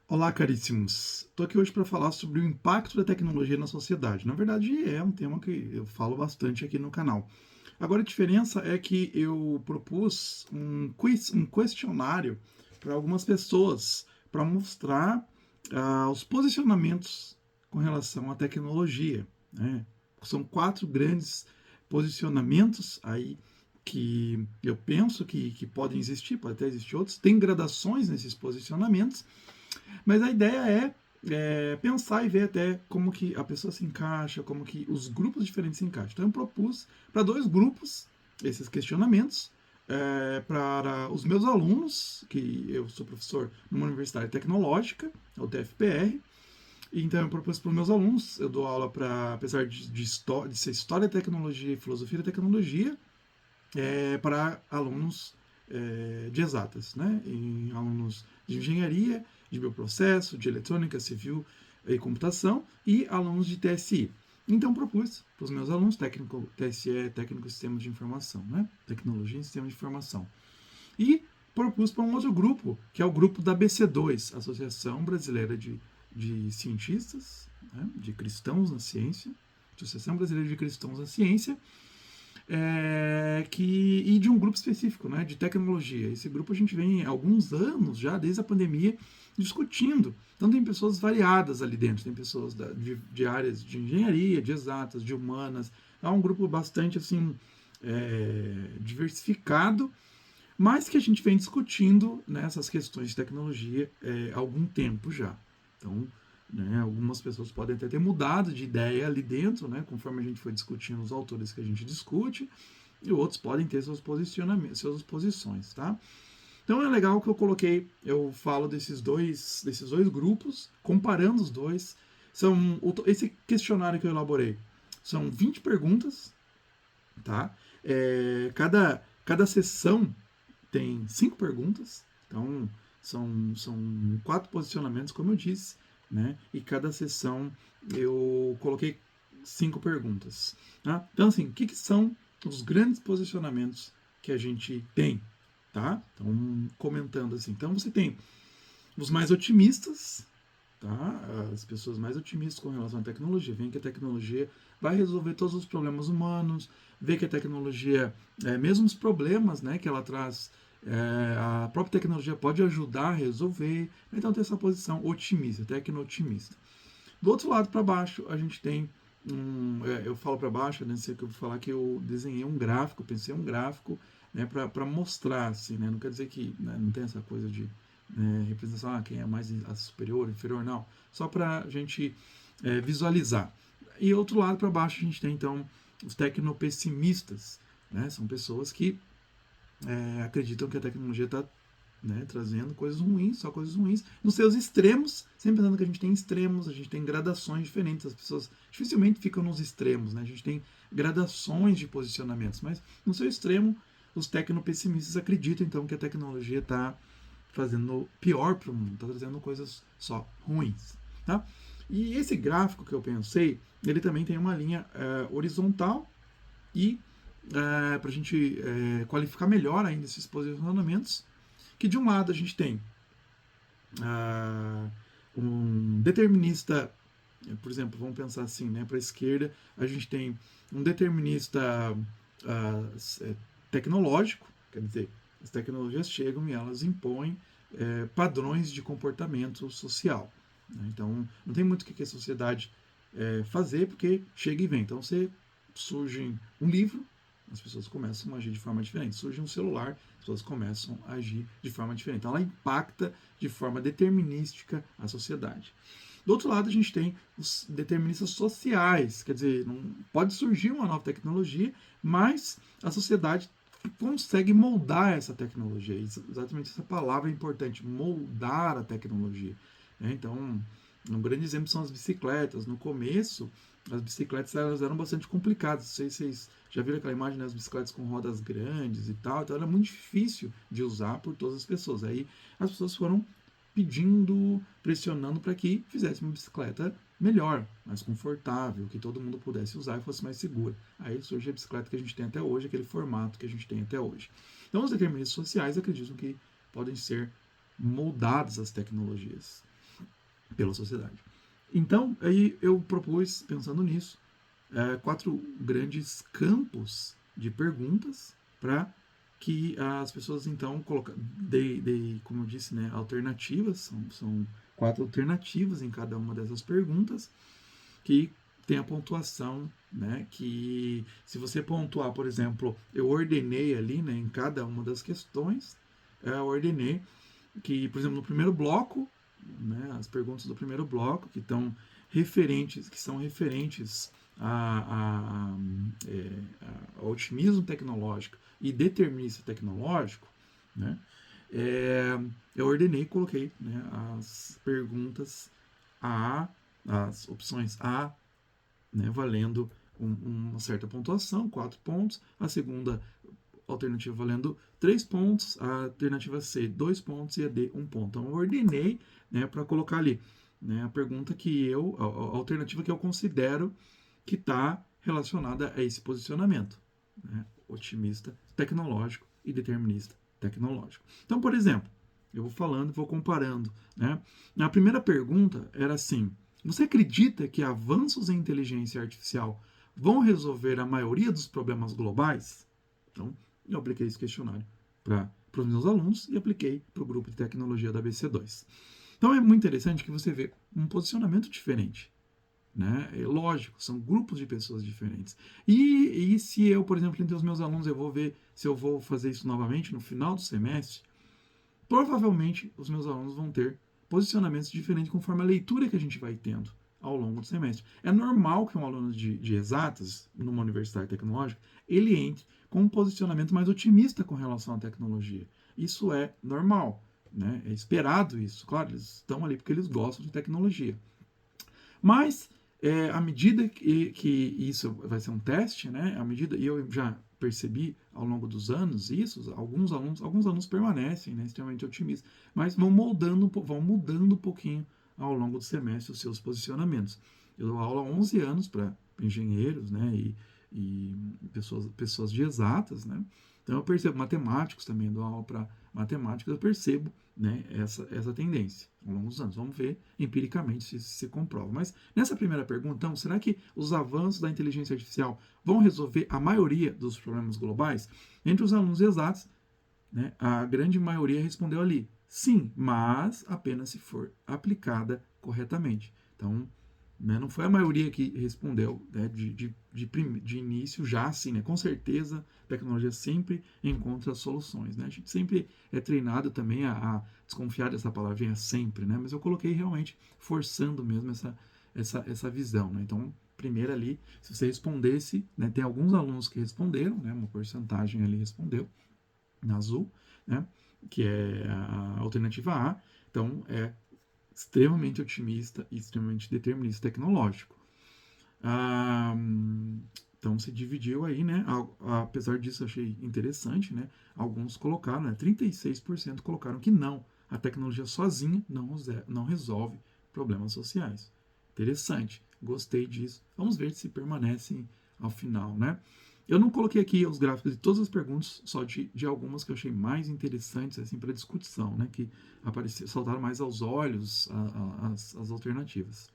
Olá, caríssimos. Estou aqui hoje para falar sobre o impacto da tecnologia na sociedade. Na verdade, é um tema que eu falo bastante aqui no canal. Agora, a diferença é que eu propus um quiz, um questionário para algumas pessoas para mostrar os posicionamentos com relação à tecnologia, né? São 4 grandes posicionamentos aí que eu penso que podem existir, pode até existir outros. Tem gradações nesses posicionamentos, mas a ideia é pensar e ver até como que a pessoa se encaixa, como que os grupos diferentes se encaixam. Então eu propus para 2 grupos esses questionamentos, para os meus alunos, que eu sou professor numa universidade tecnológica, a UTFPR. Então eu propus para os meus alunos, eu dou aula para, apesar de ser História, Tecnologia e Filosofia da Tecnologia, para alunos de exatas, né? Em alunos de engenharia, de bioprocesso, de eletrônica, civil e computação e alunos de TSI. Então propus para os meus alunos, técnico TSE, técnico sistema de informação, né? Tecnologia e sistema de informação. E propus para um outro grupo, que é o grupo da BC2, Associação Brasileira de Cientistas, né? De Cristãos na Ciência, Associação Brasileira de Cristãos na Ciência, e de um grupo específico, né, de tecnologia. Esse grupo a gente vem há alguns anos já, desde a pandemia, discutindo. Então tem pessoas variadas ali dentro, tem pessoas de áreas de engenharia, de exatas, de humanas. É um grupo bastante assim diversificado, mas que a gente vem discutindo nessas questões de tecnologia há algum tempo já. Então, né, algumas pessoas podem até ter mudado de ideia ali dentro, né, conforme a gente foi discutindo os autores que a gente discute, e outros podem ter seus posicionamentos, suas posições, tá? Então é legal que eu falo desses dois grupos, comparando os dois. Esse questionário que eu elaborei são 20 perguntas, tá? Cada sessão tem 5 perguntas, então são 4 posicionamentos, como eu disse, né? E cada sessão eu coloquei 5 perguntas. Tá? Então, assim, o que são os grandes posicionamentos que a gente tem? Tá? Então, comentando assim. Então, você tem os mais otimistas, tá? As pessoas mais otimistas com relação à tecnologia, veem que a tecnologia vai resolver todos os problemas humanos, vê que a tecnologia, mesmo os problemas, né, que ela traz, a própria tecnologia pode ajudar a resolver. Então tem essa posição otimista, tecno-otimista. Do outro lado para baixo, a gente tem eu falo para baixo, né, sei que eu vou falar que eu desenhei um gráfico, pensei um gráfico, né, para mostrar, assim, né, não quer dizer que, né, não tem essa coisa de representação, quem é mais superior, inferior, não, só para a gente visualizar. E outro lado para baixo a gente tem então os tecnopessimistas, né, são pessoas que acreditam que a tecnologia está, né, trazendo coisas ruins, só coisas ruins, nos seus extremos, sempre pensando que a gente tem extremos, a gente tem gradações diferentes, as pessoas dificilmente ficam nos extremos, né? A gente tem gradações de posicionamentos, mas no seu extremo, os tecnopessimistas acreditam então que a tecnologia está fazendo pior para o mundo, está trazendo coisas só ruins, tá? E esse gráfico que eu pensei, ele também tem uma linha horizontal e para a gente qualificar melhor ainda esses posicionamentos, que de um lado a gente tem um determinista, por exemplo, vamos pensar assim, né, para a esquerda, a gente tem um determinista tecnológico, quer dizer, as tecnologias chegam e elas impõem padrões de comportamento social. Né? Então, não tem muito o que a sociedade fazer, porque chega e vem. Então, surge um livro, as pessoas começam a agir de forma diferente. Surge um celular, as pessoas começam a agir de forma diferente. Então, ela impacta de forma determinística a sociedade. Do outro lado, a gente tem os deterministas sociais, quer dizer, não pode surgir uma nova tecnologia, mas a sociedade consegue moldar essa tecnologia. Exatamente essa palavra é importante, moldar a tecnologia. Então, um grande exemplo são as bicicletas. No começo, as bicicletas elas eram bastante complicadas. Não sei se vocês já viram aquela imagem das bicicletas com rodas grandes e tal. Então, era muito difícil de usar por todas as pessoas. Aí, as pessoas foram pedindo, pressionando para que fizesse uma bicicleta melhor, mais confortável, que todo mundo pudesse usar e fosse mais segura. Aí surge a bicicleta que a gente tem até hoje, aquele formato que a gente tem até hoje. Então, os deterministas sociais acreditam que podem ser moldadas as tecnologias. pela sociedade. Então, aí eu propus, pensando nisso, 4 grandes campos de perguntas para que as pessoas então dei, como eu disse, né, alternativas, são 4 alternativas em cada uma dessas perguntas, que tem a pontuação, né, que se você pontuar, por exemplo, eu ordenei ali, né, em cada uma das questões, eu ordenei que, por exemplo, no primeiro bloco, né, as perguntas do primeiro bloco, que são referentes ao otimismo tecnológico e determinista tecnológico, né, eu ordenei e coloquei, né, as perguntas A, as opções A, né, valendo uma certa pontuação, 4 pontos, a segunda alternativa valendo 3 pontos, a alternativa C 2 pontos e a D 1 ponto. Então eu ordenei, né, para colocar ali, né, a pergunta a alternativa que eu considero que está relacionada a esse posicionamento, né, otimista tecnológico e determinista tecnológico. Então, por exemplo, eu vou falando, vou comparando, né? Na primeira pergunta era assim: você acredita que avanços em inteligência artificial vão resolver a maioria dos problemas globais? Então, eu apliquei esse questionário para os meus alunos e apliquei para o grupo de tecnologia da BC2. Então, é muito interessante que você vê um posicionamento diferente. Né? É lógico, são grupos de pessoas diferentes. E se eu, por exemplo, entre os meus alunos, eu vou ver se eu vou fazer isso novamente no final do semestre, provavelmente os meus alunos vão ter posicionamentos diferentes conforme a leitura que a gente vai tendo ao longo do semestre. É normal que um aluno de exatas, numa universidade tecnológica, ele entre com um posicionamento mais otimista com relação à tecnologia. Isso é normal, né? É esperado isso. Claro, eles estão ali porque eles gostam de tecnologia. Mas, à medida que isso vai ser um teste, né? À medida, e eu já percebi ao longo dos anos isso, alguns alunos permanecem, né, extremamente otimistas, mas vão mudando um pouquinho ao longo do semestre os seus posicionamentos. Eu dou aula há 11 anos para engenheiros, né, e pessoas de exatas, né? Então eu percebo, matemáticos também, dou aula para matemáticos, eu percebo, né, essa tendência ao longo dos anos. Vamos ver empiricamente se isso se comprova. Mas nessa primeira pergunta, então, será que os avanços da inteligência artificial vão resolver a maioria dos problemas globais? Entre os alunos exatos, né, a grande maioria respondeu ali, sim, mas apenas se for aplicada corretamente. Então, né, não foi a maioria que respondeu, né, de início já assim, né? Com certeza a tecnologia sempre encontra soluções, né? A gente sempre é treinado também a desconfiar dessa palavrinha sempre, né? Mas eu coloquei realmente forçando mesmo essa visão, né? Então, primeiro ali, se você respondesse, né, tem alguns alunos que responderam, né? Uma porcentagem ali respondeu, na azul, né? Que é a alternativa A. Então, é extremamente otimista e extremamente determinista tecnológico. Ah, então se dividiu aí, né? Apesar disso, eu achei interessante, né? Alguns colocaram, né? 36% colocaram que não. A tecnologia sozinha não resolve problemas sociais. Interessante. Gostei disso. Vamos ver se permanecem ao final, né? Eu não coloquei aqui os gráficos de todas as perguntas, só de algumas que eu achei mais interessantes assim, para discussão, né? Que saltaram mais aos olhos as alternativas.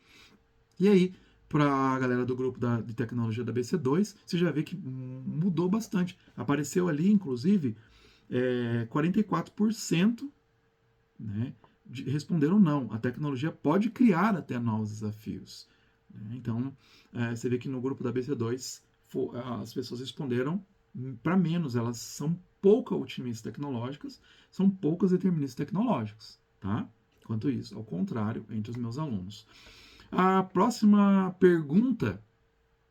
E aí, para a galera do grupo de tecnologia da BC2, você já vê que mudou bastante. Apareceu ali, inclusive, 44%, né, responderam não. A tecnologia pode criar até novos desafios. Né? Então, você vê que no grupo da BC2 as pessoas responderam para menos. Elas são pouco otimistas tecnológicas, são poucas deterministas tecnológicas. Tá? Quanto isso, ao contrário, entre os meus alunos. A próxima pergunta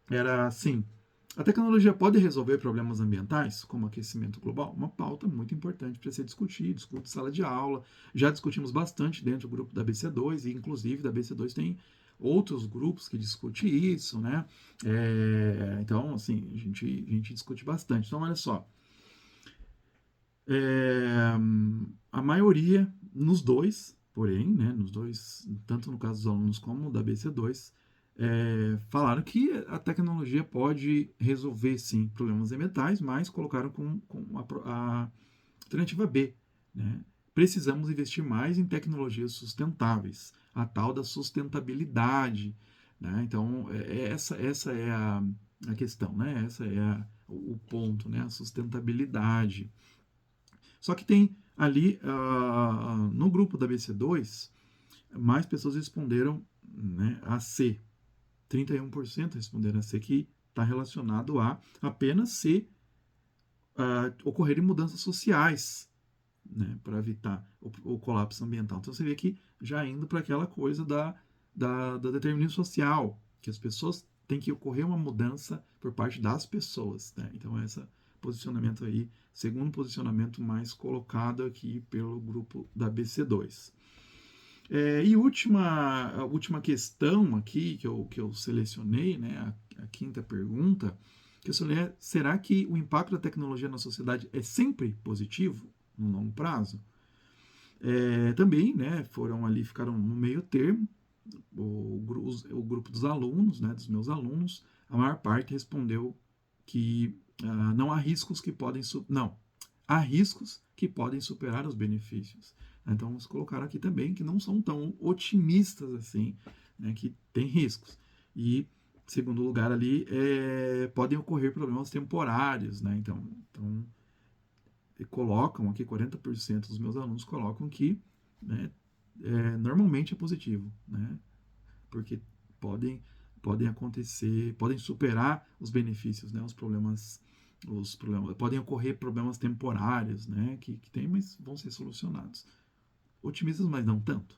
era assim: a tecnologia pode resolver problemas ambientais, como aquecimento global? Uma pauta muito importante para ser discutida, discute em sala de aula. Já discutimos bastante dentro do grupo da BC2, e inclusive da BC2 tem outros grupos que discutem isso, né? Então, assim, a gente discute bastante. Então, olha só. A maioria, nos dois, porém, né, nos dois, tanto no caso dos alunos como da BC2, falaram que a tecnologia pode resolver, sim, problemas ambientais, mas colocaram com a alternativa B, né, precisamos investir mais em tecnologias sustentáveis, a tal da sustentabilidade, né? Então, essa é a questão, né? Essa é o ponto, né? A sustentabilidade. Só que tem ali, no grupo da BC2, mais pessoas responderam, né, a C. 31% responderam a C, que está relacionado a apenas se ocorrerem mudanças sociais, né, para evitar o colapso ambiental. Então você vê que já indo para aquela coisa da determinismo social, que as pessoas tem que ocorrer uma mudança por parte das pessoas, né? Então esse posicionamento aí, segundo posicionamento mais colocado aqui pelo grupo da BC2. E a última questão aqui que eu selecionei, né, a quinta pergunta, que eu selecionei é: será que o impacto da tecnologia na sociedade é sempre positivo no longo prazo? Também, né, ficaram no meio termo, o grupo dos alunos, né, dos meus alunos, a maior parte respondeu que não há riscos que podem não, há riscos que podem superar os benefícios. Então, vamos colocar aqui também que não são tão otimistas assim, né, que tem riscos. E, segundo lugar ali, podem ocorrer problemas temporários, né? Então colocam aqui, 40% dos meus alunos colocam que, né, normalmente é positivo, né? Porque podem, podem acontecer, podem superar os benefícios, né? Os problemas, podem ocorrer problemas temporários, né? Que tem, mas vão ser solucionados. Otimistas, mas não tanto.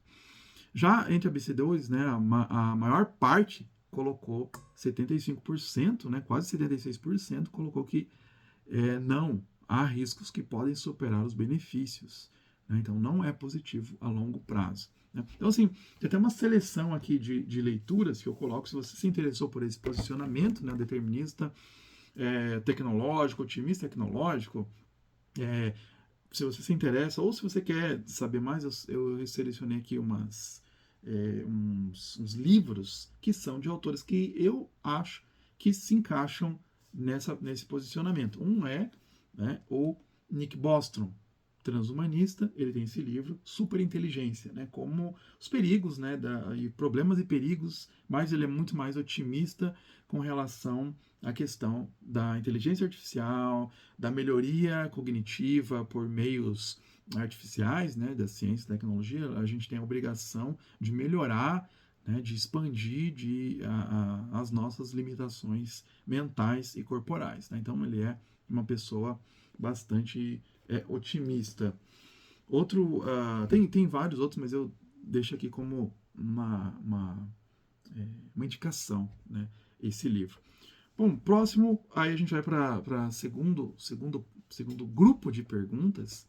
Já entre a BC2, né, a maior parte colocou 75%, né, quase 76%, colocou que não há riscos que podem superar os benefícios. Né? Então, não é positivo a longo prazo. Né? Então, assim, tem até uma seleção aqui de leituras que eu coloco, se você se interessou por esse posicionamento, né, determinista, tecnológico, otimista tecnológico, se você se interessa, ou se você quer saber mais, eu selecionei aqui uns livros que são de autores que eu acho que se encaixam nesse posicionamento. Um é, né, o Nick Bostrom, transhumanista. Ele tem esse livro, Superinteligência, né, como os perigos, né, e problemas e perigos, mas ele é muito mais otimista com relação à questão da inteligência artificial, da melhoria cognitiva por meios artificiais, né, da ciência e tecnologia. A gente tem a obrigação de melhorar, né, de expandir as nossas limitações mentais e corporais. Né? Então ele é uma pessoa bastante otimista. Tem vários outros, mas eu deixo aqui como uma indicação, né, esse livro. Bom, próximo, aí a gente vai para segundo grupo de perguntas,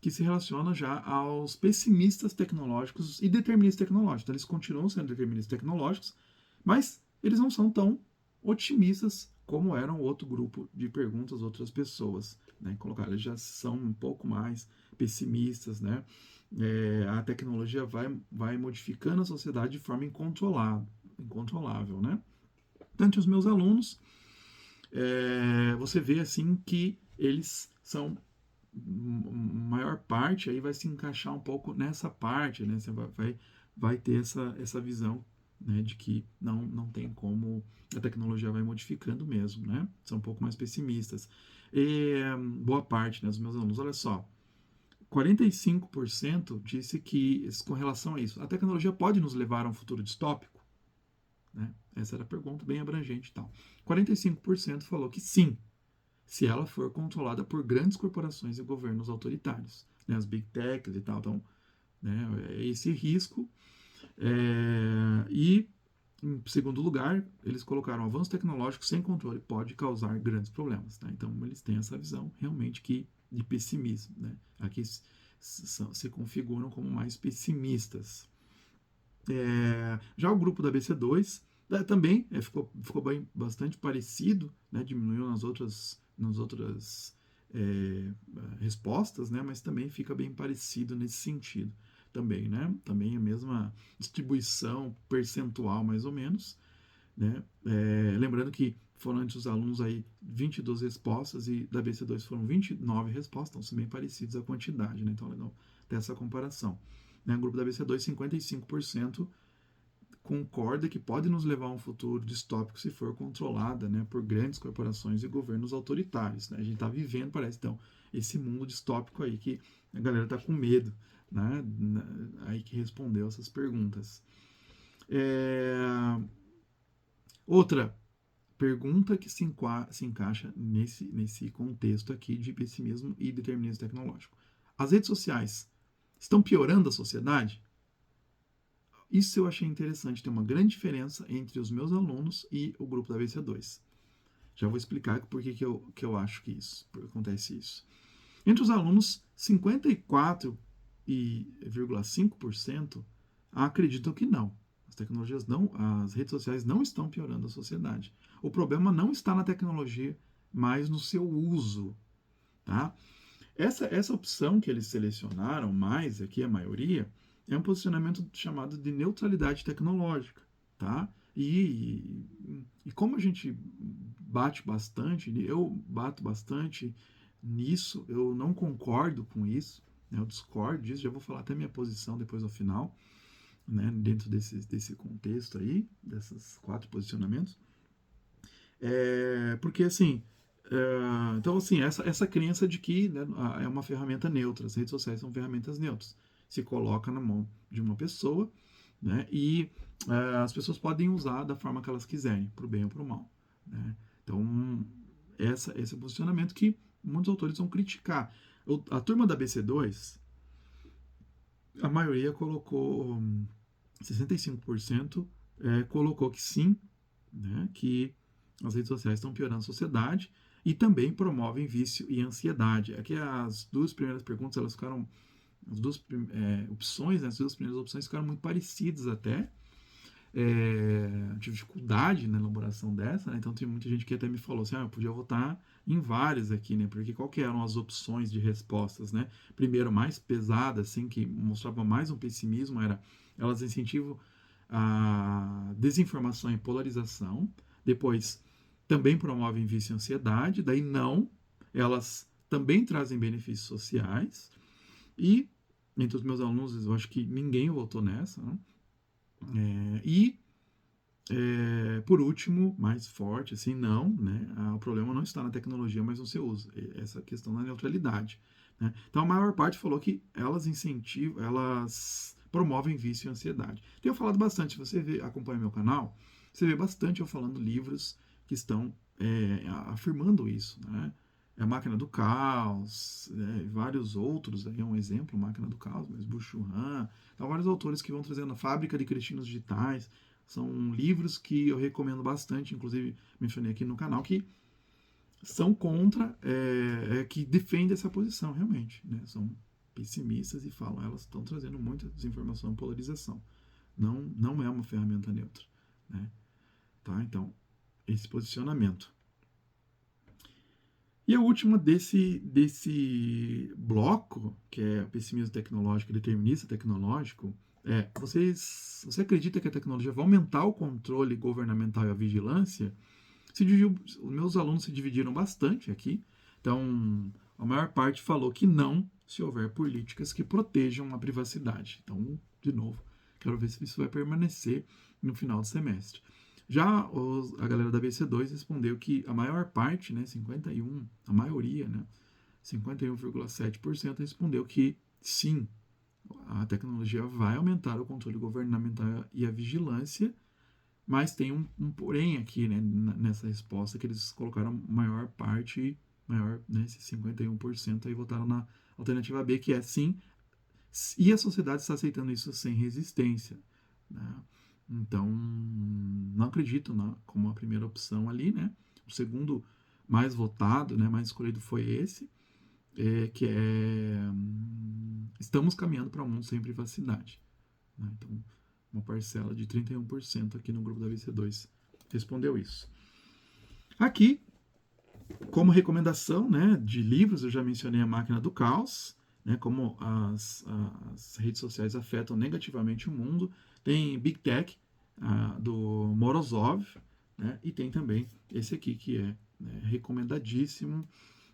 que se relaciona já aos pessimistas tecnológicos e deterministas tecnológicos. Então, eles continuam sendo deterministas tecnológicos, mas eles não são tão otimistas como eram o outro grupo de perguntas, outras pessoas, né? Colocaram, eles já são um pouco mais pessimistas, né? A tecnologia vai modificando a sociedade de forma incontrolável, né? Tanto os meus alunos, você vê assim que eles são maior parte aí vai se encaixar um pouco nessa parte, né? Você vai ter essa visão, né, de que não tem como, a tecnologia vai modificando mesmo, né? São um pouco mais pessimistas. Boa parte, né, dos meus alunos, olha só, 45% disse que, com relação a isso, a tecnologia pode nos levar a um futuro distópico? Né? Essa era a pergunta, bem abrangente e tal. 45% falou que sim, se ela for controlada por grandes corporações e governos autoritários, né, as big techs e tal. Então, né, esse risco. E, em segundo lugar, eles colocaram: avanço tecnológico sem controle pode causar grandes problemas. Né? Então, eles têm essa visão realmente de pessimismo. Né? Aqui se configuram como mais pessimistas. Já o grupo da BC2 também ficou bastante parecido, né? Diminuiu nas outras respostas, né? Mas também fica bem parecido nesse sentido também, né? Também a mesma distribuição percentual, mais ou menos, né? Lembrando que foram entre os alunos aí 22 respostas e da BC2 foram 29 respostas, então são bem parecidos a quantidade, né? Então, dessa comparação. Né? O grupo da ABC2, 55% concorda que pode nos levar a um futuro distópico se for controlada, né, por grandes corporações e governos autoritários. Né? A gente está vivendo, parece, então, esse mundo distópico aí que a galera está com medo, né, aí que respondeu essas perguntas. Outra pergunta que se encaixa nesse contexto aqui de pessimismo e determinismo tecnológico. As redes sociais estão piorando a sociedade? Isso eu achei interessante, tem uma grande diferença entre os meus alunos e o grupo da BC2. Já vou explicar por que eu acho que acontece isso. Entre os alunos, 54,5% acreditam que não. As redes sociais não estão piorando a sociedade. O problema não está na tecnologia, mas no seu uso. Tá? Essa opção que eles selecionaram mais, aqui a maioria, é um posicionamento chamado de neutralidade tecnológica, tá? E como a gente bate bastante, eu bato bastante nisso, eu não concordo com isso, né? Eu discordo disso, já vou falar até minha posição depois no final, né? Dentro desse contexto aí, desses 4 posicionamentos. Porque assim, então assim, essa crença de que, né, é uma ferramenta neutra, as redes sociais são ferramentas neutras, se coloca na mão de uma pessoa, né, e as pessoas podem usar da forma que elas quiserem, para o bem ou para o mal, né? Então esse é o posicionamento que muitos autores vão criticar. A turma da BC2, a maioria colocou 65%, colocou que sim, né, que as redes sociais estão piorando a sociedade e também promovem vício e ansiedade. Aqui as duas primeiras perguntas, elas ficaram, as duas opções, né, as duas primeiras opções ficaram muito parecidas até. Tive dificuldade na elaboração dessa, né? Então tem muita gente que até me falou assim, eu podia votar em várias aqui, né? Porque qual que eram as opções de respostas, né? Primeiro, mais pesada, assim, que mostrava mais um pessimismo, elas incentivam a desinformação e polarização. Depois, também promovem vício e ansiedade. Daí, não, elas também trazem benefícios sociais. E, entre os meus alunos, eu acho que ninguém votou nessa, né? Por último, mais forte, assim, não, né? O problema não está na tecnologia, mas no seu uso. Essa questão da neutralidade. Né? Então, a maior parte falou que elas incentivam, elas promovem vício e ansiedade. Tenho falado bastante, se você acompanha meu canal, você vê bastante eu falando livros que estão afirmando isso, né? A Máquina do Caos, vários outros, aí é um exemplo, Máquina do Caos, mas Byung-Chul Han, então vários autores que vão trazendo a Fábrica de Cretinos Digitais, são livros que eu recomendo bastante, inclusive mencionei aqui no canal, que são contra, que defendem essa posição, realmente, né? São pessimistas e falam, elas estão trazendo muita desinformação e polarização. Não é uma ferramenta neutra, né? Tá? Então, esse posicionamento. E a última desse bloco, que é pessimismo tecnológico e determinista tecnológico, você acredita que a tecnologia vai aumentar o controle governamental e a vigilância? Os meus alunos se dividiram bastante aqui. Então, a maior parte falou que não, se houver políticas que protejam a privacidade. Então, de novo, quero ver se isso vai permanecer no final do semestre. Já a galera da BC2 respondeu que a maior parte, né, 51, a maioria, né, 51,7% respondeu que sim, a tecnologia vai aumentar o controle governamental e a vigilância, mas tem um porém aqui, né, nessa resposta, que eles colocaram maior parte, né, esses 51% aí votaram na alternativa B, que é sim, e a sociedade está aceitando isso sem resistência, né? Então, não acredito como a primeira opção ali, né? O segundo mais votado, né, mais escolhido foi esse, que estamos caminhando para um mundo sem privacidade. Né? Então, uma parcela de 31% aqui no grupo da BC2 respondeu isso. Aqui, como recomendação, né, de livros, eu já mencionei A Máquina do Caos, né, como as redes sociais afetam negativamente o mundo. Tem Big Tech, do Morozov, né, e tem também esse aqui que é, né, recomendadíssimo,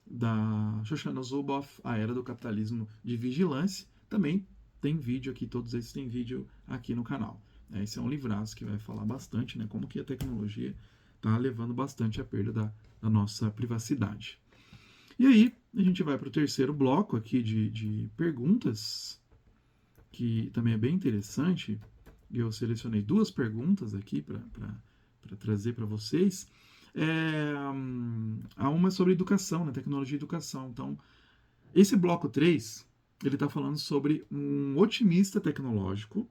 da Shoshana Zuboff, A Era do Capitalismo de Vigilância, também tem vídeo aqui, todos esses têm vídeo aqui no canal. Esse é um livraço que vai falar bastante, né, como que a tecnologia está levando bastante à perda da nossa privacidade. E aí, a gente vai para o terceiro bloco aqui de perguntas, que também é bem interessante. Eu selecionei 2 perguntas aqui para trazer para vocês. Há uma sobre educação, né, tecnologia e educação. Então, esse bloco 3, ele está falando sobre um otimista tecnológico,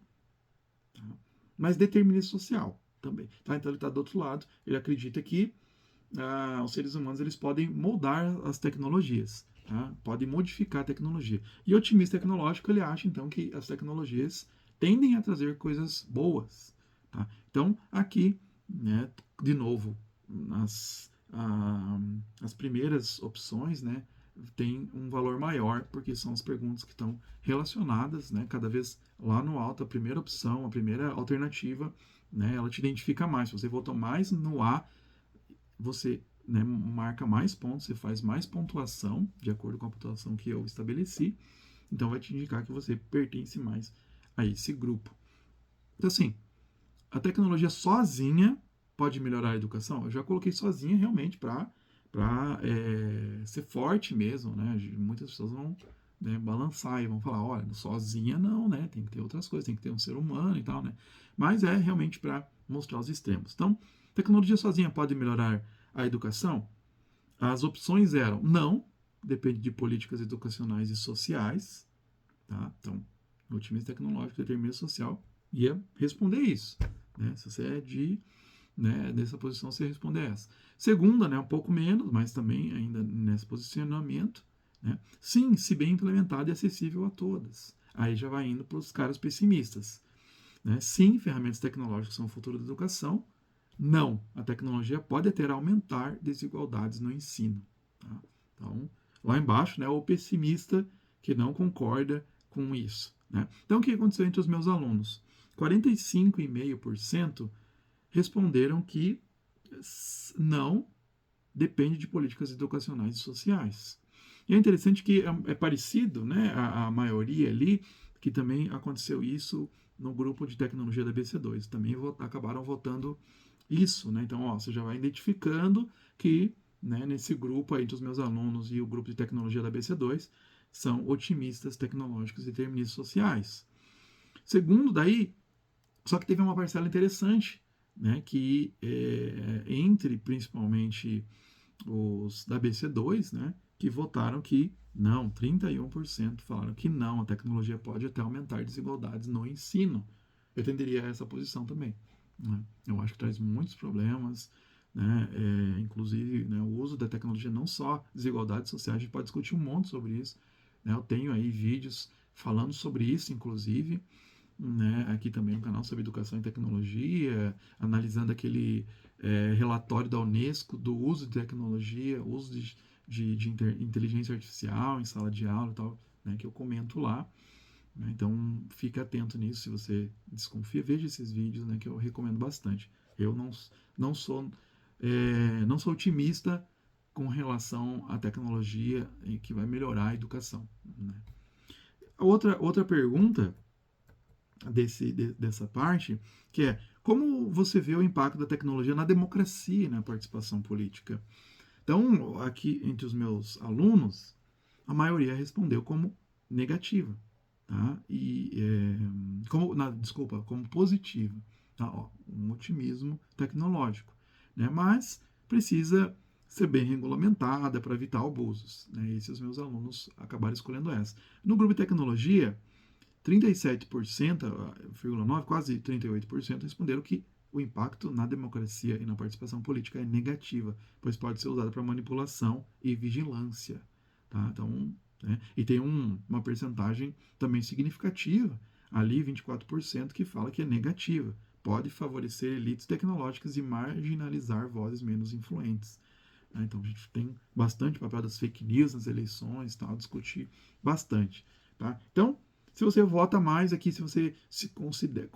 tá? Mas determinista social também. Tá? Então, ele está do outro lado. Ele acredita que os seres humanos eles podem moldar as tecnologias, tá? Podem modificar a tecnologia. E o otimista tecnológico, ele acha, então, que as tecnologias tendem a trazer coisas boas. Tá? Então, aqui, né, de novo, as primeiras opções, né, tem um valor maior, porque são as perguntas que estão relacionadas, né, cada vez lá no alto, a primeira opção, a primeira alternativa, né, ela te identifica mais. Se você votou mais no A, você, né, marca mais pontos, você faz mais pontuação, de acordo com a pontuação que eu estabeleci, então vai te indicar que você pertence mais a esse grupo. Então, assim, a tecnologia sozinha pode melhorar a educação? Eu já coloquei sozinha realmente para ser forte mesmo, né? Muitas pessoas vão, né, balançar e vão falar, olha, sozinha não, né? Tem que ter outras coisas, tem que ter um ser humano e tal, né? Mas é realmente para mostrar os extremos. Então, tecnologia sozinha pode melhorar a educação? As opções eram não, depende de políticas educacionais e sociais, tá? Então, o otimismo tecnológico, determinismo social ia responder isso, né? Se você é né, nessa posição, você responder essa. Segunda, né, um pouco menos, mas também ainda nesse posicionamento, né? Sim, se bem implementado e acessível a todas. Aí já vai indo para os caras pessimistas, né? Sim, ferramentas tecnológicas são o futuro da educação. Não, a tecnologia pode até aumentar desigualdades no ensino. Tá? Então, lá embaixo, né, o pessimista que não concorda com isso. Né? Então, o que aconteceu entre os meus alunos? 45,5% responderam que não, depende de políticas educacionais e sociais. E é interessante que é parecido, né, a maioria ali, que também aconteceu isso no grupo de tecnologia da BC2. Também acabaram votando isso, né? Então, ó, você já vai identificando que, né, nesse grupo aí dos meus alunos e o grupo de tecnologia da BC2 são otimistas tecnológicos e deterministas sociais. Segundo, daí, só que teve uma parcela interessante, né, que entre principalmente os da BC2, né, que votaram que não, 31% falaram que não, a tecnologia pode até aumentar desigualdades no ensino. Eu tenderia a essa posição também. Né? Eu acho que traz muitos problemas, né, inclusive, né, o uso da tecnologia, não só desigualdades sociais, a gente pode discutir um monte sobre isso. Né? Eu tenho aí vídeos falando sobre isso, inclusive, né, aqui também no canal sobre educação e tecnologia, analisando aquele relatório da Unesco do uso de tecnologia, uso de inteligência artificial em sala de aula e tal, né, que eu comento lá. Né, então, fique atento nisso, se você desconfia, veja esses vídeos, né, que eu recomendo bastante. Eu não sou não sou otimista com relação à tecnologia que vai melhorar a educação. Né. Outra pergunta dessa parte, que é como você vê o impacto da tecnologia na democracia e na participação política? Então, aqui entre os meus alunos, a maioria respondeu como negativa, tá? Desculpa, como positiva, tá? Ó, um otimismo tecnológico, né? Mas precisa ser bem regulamentada para evitar abusos, né? E esses meus alunos acabaram escolhendo essa. No grupo de tecnologia, 37,9%, quase 38%, responderam que o impacto na democracia e na participação política é negativa, pois pode ser usada para manipulação e vigilância. Tá? Então, né? E tem uma percentagem também significativa, ali 24%, que fala que é negativa. Pode favorecer elites tecnológicas e marginalizar vozes menos influentes. Então, a gente tem bastante papel das fake news nas eleições, tal, discutir bastante. Tá? Então, se você vota mais aqui, se você se considera,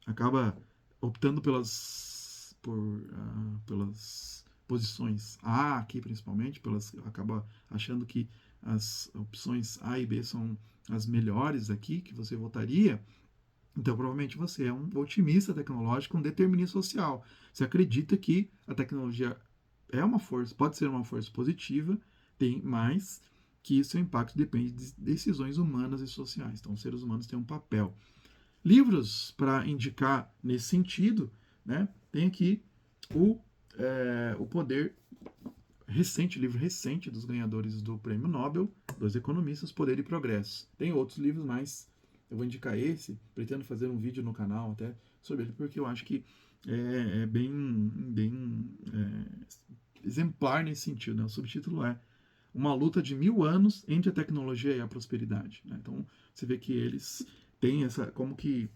acaba optando pelas posições A aqui principalmente, acaba achando que as opções A e B são as melhores aqui que você votaria, então provavelmente você é um otimista tecnológico, um determinista social. Você acredita que a tecnologia é uma força, pode ser uma força positiva, mas que seu impacto depende de decisões humanas e sociais. Então, os seres humanos têm um papel. Livros para indicar nesse sentido, né? Tem aqui o Poder recente, livro recente dos ganhadores do Prêmio Nobel, dos economistas, Poder e Progresso. Tem outros livros, mas eu vou indicar esse, pretendo fazer um vídeo no canal até sobre ele, porque eu acho que é bem exemplar nesse sentido. Né? O subtítulo é Uma luta de 1000 anos entre a tecnologia e a prosperidade. Né? Então, você vê que eles têm essa, como que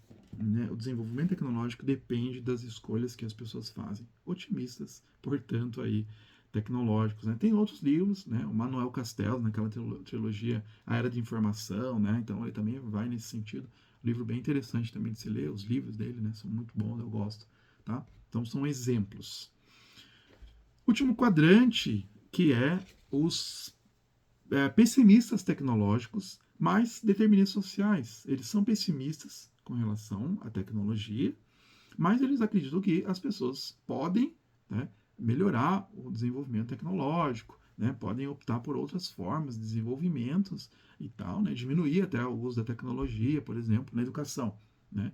o desenvolvimento tecnológico depende das escolhas que as pessoas fazem. Otimistas, portanto, aí tecnológicos. Né? Tem outros livros, né? O Manuel Castells, naquela trilogia A Era de Informação, né? Então ele também vai nesse sentido. Um livro bem interessante também de se ler, os livros dele, né? São muito bons, eu gosto. Tá? Então são exemplos. Último quadrante, que é os pessimistas tecnológicos, mas deterministas sociais. Eles são pessimistas com relação à tecnologia, mas eles acreditam que as pessoas podem, né, melhorar o desenvolvimento tecnológico, né, podem optar por outras formas de desenvolvimentos e tal, né, diminuir até o uso da tecnologia, por exemplo, na educação. Né.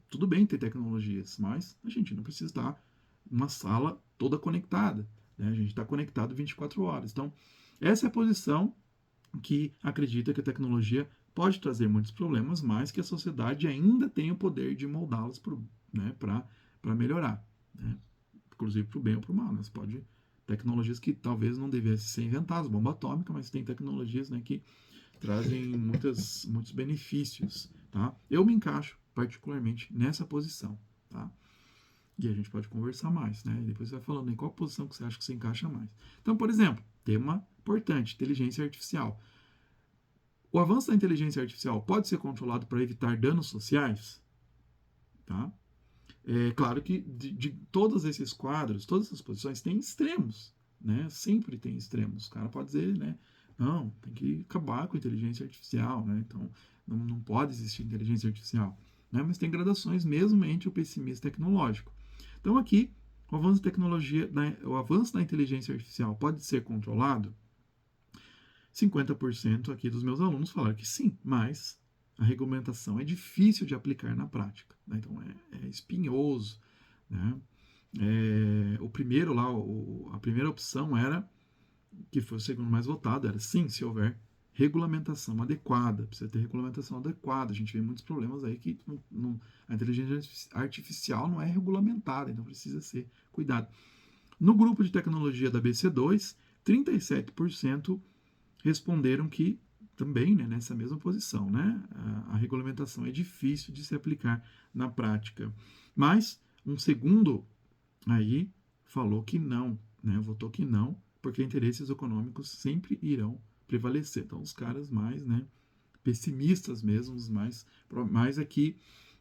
Tudo bem ter tecnologias, mas a gente não precisa estar numa sala toda conectada. Né, a gente está conectado 24 horas. Então, essa é a posição que acredita que a tecnologia pode trazer muitos problemas, mas que a sociedade ainda tem o poder de moldá-los para melhorar, né? Inclusive para o bem ou para o mal. Né? Você pode tecnologias que talvez não devessem ser inventadas, bomba atômica, mas tem tecnologias, né, que trazem muitos benefícios. Tá? Eu me encaixo particularmente nessa posição. Tá? E a gente pode conversar mais, né? E depois você vai falando em qual posição que você acha que você encaixa mais. Então, por exemplo, tema importante, inteligência artificial. O avanço da inteligência artificial pode ser controlado para evitar danos sociais? Tá? É claro que de todos esses quadros, todas essas posições, tem extremos. Né? Sempre tem extremos. O cara pode dizer, né? Não, tem que acabar com a inteligência artificial. Né? Então, não pode existir inteligência artificial. Né? Mas tem gradações mesmo entre o pessimismo tecnológico. Então, aqui, o avanço da inteligência artificial pode ser controlado? 50% aqui dos meus alunos falaram que sim, mas a regulamentação é difícil de aplicar na prática. Né? Então é espinhoso. Né? O primeiro lá, a primeira opção era, que foi o segundo mais votado, era sim, se houver regulamentação adequada. Precisa ter regulamentação adequada. A gente vê muitos problemas aí que a inteligência artificial não é regulamentada, então precisa ser cuidado. No grupo de tecnologia da BC2, 37% responderam que também, né, nessa mesma posição, né, a regulamentação é difícil de se aplicar na prática. Mas um segundo aí falou que não, né, votou que não, porque interesses econômicos sempre irão prevalecer. Então os caras mais, né, pessimistas mesmo, os mais aqui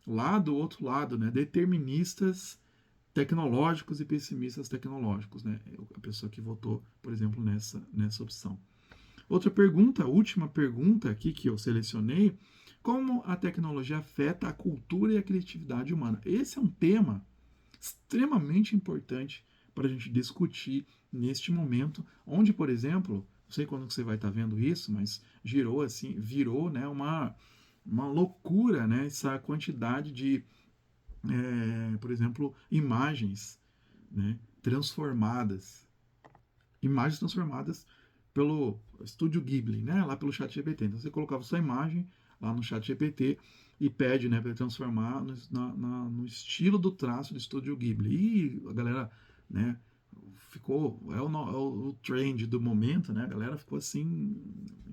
lá do outro lado, né, deterministas tecnológicos e pessimistas tecnológicos, né, a pessoa que votou, por exemplo, nessa opção. Outra pergunta, a última pergunta aqui que eu selecionei, como a tecnologia afeta a cultura e a criatividade humana? Esse é um tema extremamente importante para a gente discutir neste momento, onde, por exemplo, não sei quando você vai estar vendo isso, mas virou, né, uma loucura, né, essa quantidade de, por exemplo, imagens, né, transformadas. Imagens transformadas pelo Estúdio Ghibli, né? Lá pelo ChatGPT. Então você colocava sua imagem lá no ChatGPT e pede, né, para ele transformar no estilo do traço do Estúdio Ghibli. E a galera, né, ficou o trend do momento, né? A galera ficou assim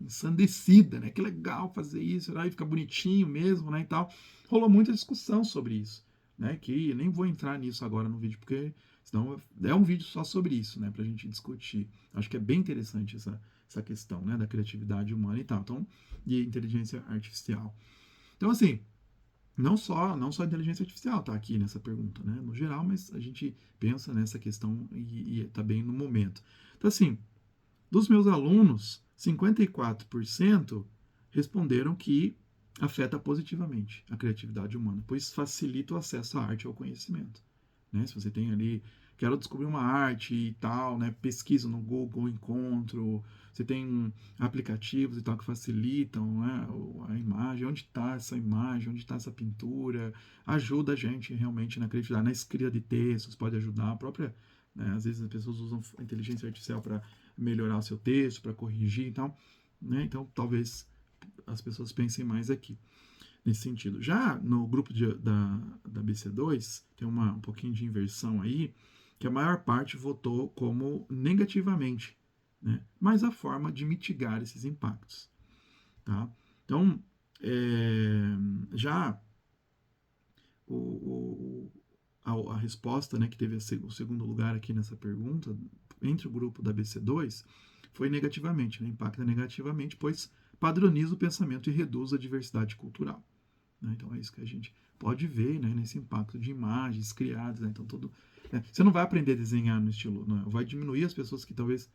ensandecida, né? Que legal fazer isso, aí fica bonitinho mesmo, né, e tal. Rolou muita discussão sobre isso, né? Que nem vou entrar nisso agora no vídeo porque senão é um vídeo só sobre isso, né, pra gente discutir. Acho que é bem interessante essa questão, né, da criatividade humana e tal. Então, e inteligência artificial. Então, assim, não só a inteligência artificial está aqui nessa pergunta, né, no geral, mas a gente pensa nessa questão e está bem no momento. Então, assim, dos meus alunos, 54% responderam que afeta positivamente a criatividade humana, pois facilita o acesso à arte e ao conhecimento. Né? Se você tem ali, quero descobrir uma arte e tal, né? Pesquisa no Google, encontro, você tem aplicativos e tal que facilitam, né? A imagem, onde está essa imagem, onde está essa pintura, ajuda a gente realmente na criatividade, na escrita de textos, pode ajudar a própria, né? Às vezes as pessoas usam a inteligência artificial para melhorar o seu texto, para corrigir e tal, né? Então talvez as pessoas pensem mais aqui nesse sentido. Já no grupo da BC2, tem um pouquinho de inversão aí, que a maior parte votou como negativamente, né? Mas a forma de mitigar esses impactos. Tá? Então, já o, a resposta, né, que teve o segundo lugar aqui nessa pergunta, entre o grupo da BC2, foi negativamente, né? Impacta negativamente, pois padroniza o pensamento e reduz a diversidade cultural. Né? Então é isso que a gente pode ver, né, nesse impacto de imagens criadas. Né? Então você não vai aprender a desenhar no estilo, né? Vai diminuir as pessoas que talvez,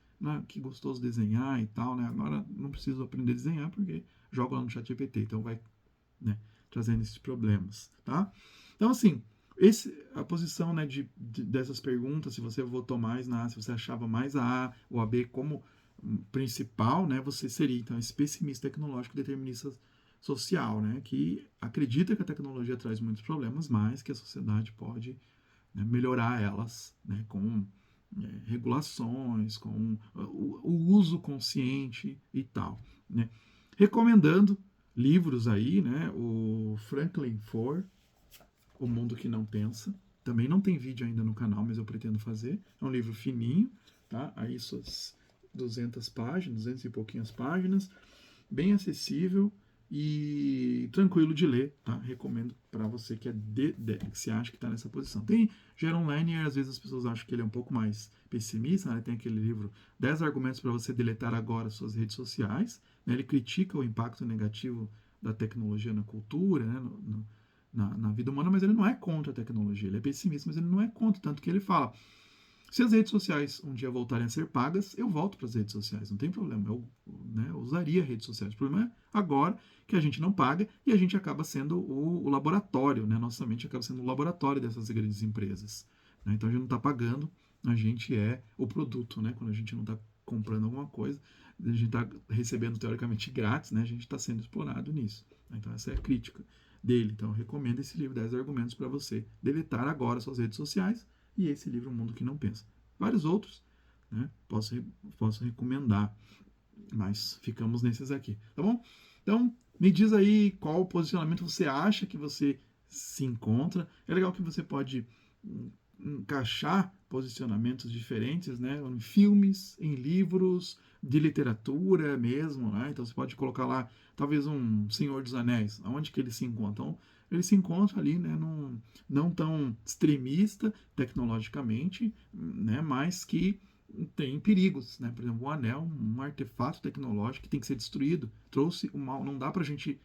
que gostoso desenhar e tal, né? Agora não preciso aprender a desenhar porque jogo lá no ChatGPT, então vai, né, trazendo esses problemas, tá? Então assim, a posição, né, dessas perguntas, se você votou mais na A, se você achava mais a A ou a B como principal, né, você seria então esse pessimista tecnológico determinista social, né, que acredita que a tecnologia traz muitos problemas, mas que a sociedade pode, né, melhorar elas, né, com regulações, com o uso consciente e tal, né. Recomendando livros aí, né, o Franklin Foer, O Mundo que Não Pensa, também não tem vídeo ainda no canal, mas eu pretendo fazer, é um livro fininho, tá, aí suas 200 páginas, 200 e pouquinhas páginas, bem acessível e tranquilo de ler, tá? Recomendo para você que que se acha que está nessa posição. Tem Jaron Lanier, às vezes as pessoas acham que ele é um pouco mais pessimista, né? Tem aquele livro 10 argumentos para você deletar agora suas redes sociais, né? Ele critica o impacto negativo da tecnologia na cultura, né? Na vida humana, mas ele não é contra a tecnologia, ele é pessimista, mas ele não é contra, tanto que ele fala, se as redes sociais um dia voltarem a ser pagas, eu volto para as redes sociais, não tem problema. Eu, né, usaria redes sociais. O problema é agora que a gente não paga e a gente acaba sendo o laboratório, né? Nossa mente acaba sendo o laboratório dessas grandes empresas. Né? Então a gente não está pagando, a gente é o produto, né? Quando a gente não está comprando alguma coisa, a gente está recebendo teoricamente grátis, né? A gente está sendo explorado nisso. Então essa é a crítica dele. Então eu recomendo esse livro, 10 argumentos para você deletar agora suas redes sociais, e esse livro, O Mundo que Não Pensa. Vários outros, né? Posso recomendar, mas ficamos nesses aqui, tá bom? Então, me diz aí qual posicionamento você acha que você se encontra. É legal que você pode encaixar posicionamentos diferentes, né? Em filmes, em livros, de literatura mesmo, né? Então você pode colocar lá, talvez um Senhor dos Anéis, aonde que ele se encontra? Então, ele se encontra ali, né, não tão extremista tecnologicamente, né, mas que tem perigos, né? Por exemplo, o anel, um artefato tecnológico que tem que ser destruído, trouxe o mal. Não dá para a gente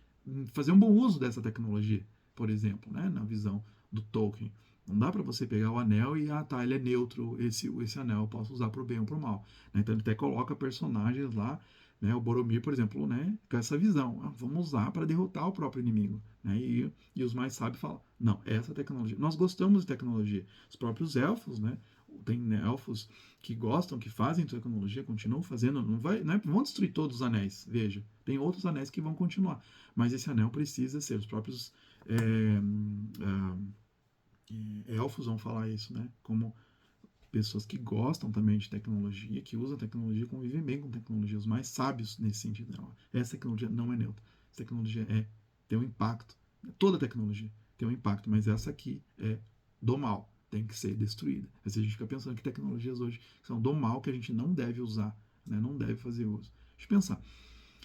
fazer um bom uso dessa tecnologia, por exemplo, né, na visão do Tolkien. Não dá para você pegar o anel e, tá, ele é neutro, esse anel eu posso usar para o bem ou para o mal. Né? Então ele até coloca personagens lá, né, o Boromir, por exemplo, né, com essa visão. Vamos usar para derrotar o próprio inimigo. Né? E os mais sábios falam, não, essa tecnologia. Nós gostamos de tecnologia. Os próprios elfos, né, tem elfos que gostam, que fazem tecnologia, continuam fazendo, não vão destruir todos os anéis, veja, tem outros anéis que vão continuar, mas esse anel precisa ser, os próprios elfos vão falar isso, né, como pessoas que gostam também de tecnologia, que usam tecnologia, convivem bem com tecnologia, os mais sábios nesse sentido. Não, essa tecnologia não é neutra, essa tecnologia tem um impacto, toda tecnologia tem um impacto, mas essa aqui é do mal, tem que ser destruída. Às vezes a gente fica pensando que tecnologias hoje são do mal, que a gente não deve usar, né, não deve fazer uso. Deixa eu pensar.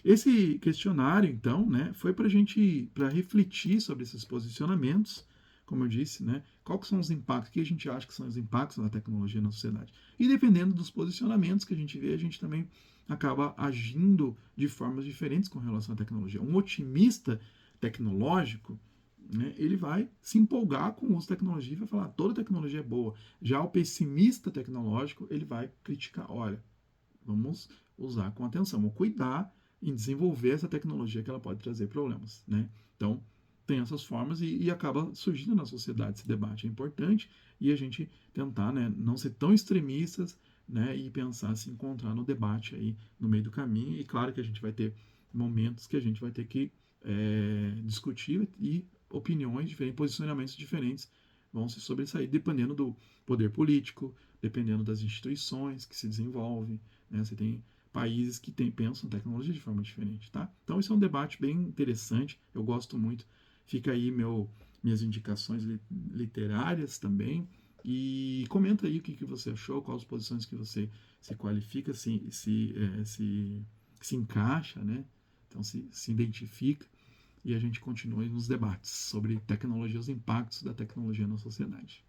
Esse questionário, então, né, foi para refletir sobre esses posicionamentos, como eu disse, né, quais são os impactos, o que a gente acha que são os impactos da tecnologia na sociedade. E dependendo dos posicionamentos que a gente vê, a gente também acaba agindo de formas diferentes com relação à tecnologia. Um otimista tecnológico, né, ele vai se empolgar com o uso de tecnologia e vai falar, toda tecnologia é boa. Já o pessimista tecnológico, ele vai criticar, olha, Vamos usar com atenção, vamos cuidar em desenvolver essa tecnologia que ela pode trazer problemas, né? Então, tem essas formas e acaba surgindo na sociedade esse debate. É importante e a gente tentar, né, não ser tão extremistas, né, e pensar se encontrar no debate aí no meio do caminho. E claro que a gente vai ter momentos que a gente vai ter que discutir e opiniões diferentes, posicionamentos diferentes vão se sobressair, dependendo do poder político, dependendo das instituições que se desenvolvem, né? Você tem países que pensam tecnologia de forma diferente, tá? Então, isso é um debate bem interessante, eu gosto muito. Fica aí minhas indicações literárias também. E comenta aí o que você achou, quais as posições que você se qualifica, se encaixa, né? Então, se identifica. E a gente continua nos debates sobre tecnologia, os impactos da tecnologia na sociedade.